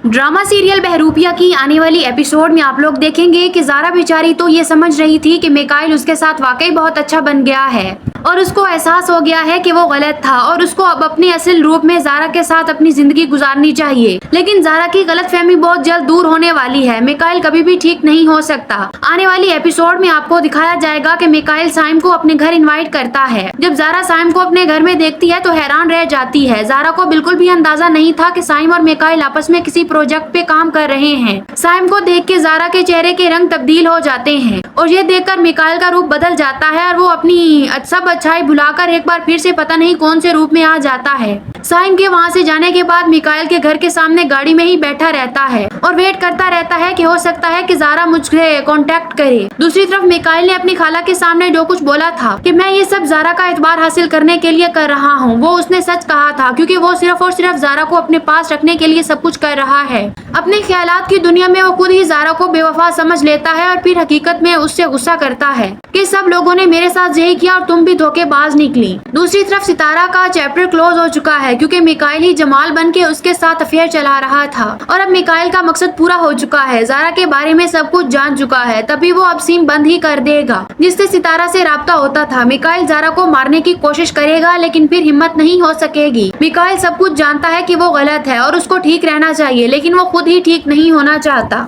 Drama serial बहरूपिया की आने वाली एपिसोड में आप लोग देखेंगे कि ज़ारा बेचारी तो ये समझ रही थी कि मिकाइल उसके साथ वाकई बहुत अच्छा बन गया है और उसको एहसास हो गया है कि वो गलत था और उसको अब अपने असल रूप में ज़ारा के साथ अपनी जिंदगी गुजारनी चाहिए। लेकिन ज़ारा की गलतफहमी बहुत जल्द दूर होने वाली है। मिकाइल कभी भी ठीक नहीं हो सकता। आने वाली एपिसोड में आपको दिखाया जाएगा कि मिकाइल साइम को अपने घर इनवाइट करता है। जब ज़ारा साइम को अपने घर में देखती है तो हैरान रह जाती है। ज़ारा को बिल्कुल भी अंदाजा नहीं था कि साइम और मिकाइल आपस में किसी प्रोजेक्ट पे काम कर रहे हैं। साइम को देख के ज़ारा के चेहरे के रंग तब्दील हो जाते हैं और ये देखकर मिकाइल का रूप बदल जाता है और वो अपनी सब अच्छाई भुलाकर एक बार फिर से पता नहीं कौन से रूप में आ जाता है। साइम के वहाँ से जाने के बाद मिकाइल के घर के सामने गाड़ी में ही बैठा रहता है और वेट करता रहता है कि हो सकता है कि ज़ारा मुझसे कांटेक्ट करे। दूसरी तरफ मिकाइल ने अपनी खाला के सामने जो कुछ बोला था कि मैं ये सब ज़ारा का एतबार हासिल करने के लिए कर रहा हूँ, वो उसने सच कहा था, क्योंकि वो सिर्फ और सिर्फ ज़ारा को अपने पास रखने के लिए सब कुछ कर रहा है। अपने ख्यालात की दुनिया में वो खुद ही ज़ारा को बेवफा समझ लेता है और फिर हकीकत में उससे गुस्सा करता है कि सब लोगों ने मेरे साथ यही किया और तुम भी धोखेबाज निकली। दूसरी तरफ सितारा का चैप्टर क्लोज हो चुका है क्योंकि मिकाइल ही जमाल बन के उसके साथ अफेयर चला रहा था और अब मिकाइल का मकसद पूरा हो चुका है। ज़ारा के बारे में सब कुछ जान चुका है, तभी वो अब सीन बंद ही कर देगा जिससे सितारा से राब्ता होता था। मिकाइल ज़ारा को मारने की कोशिश करेगा लेकिन फिर हिम्मत नहीं हो सकेगी। मिकाइल सब कुछ जानता है कि वो गलत है और उसको ठीक रहना चाहिए, लेकिन वो खुद ही ठीक नहीं होना चाहता।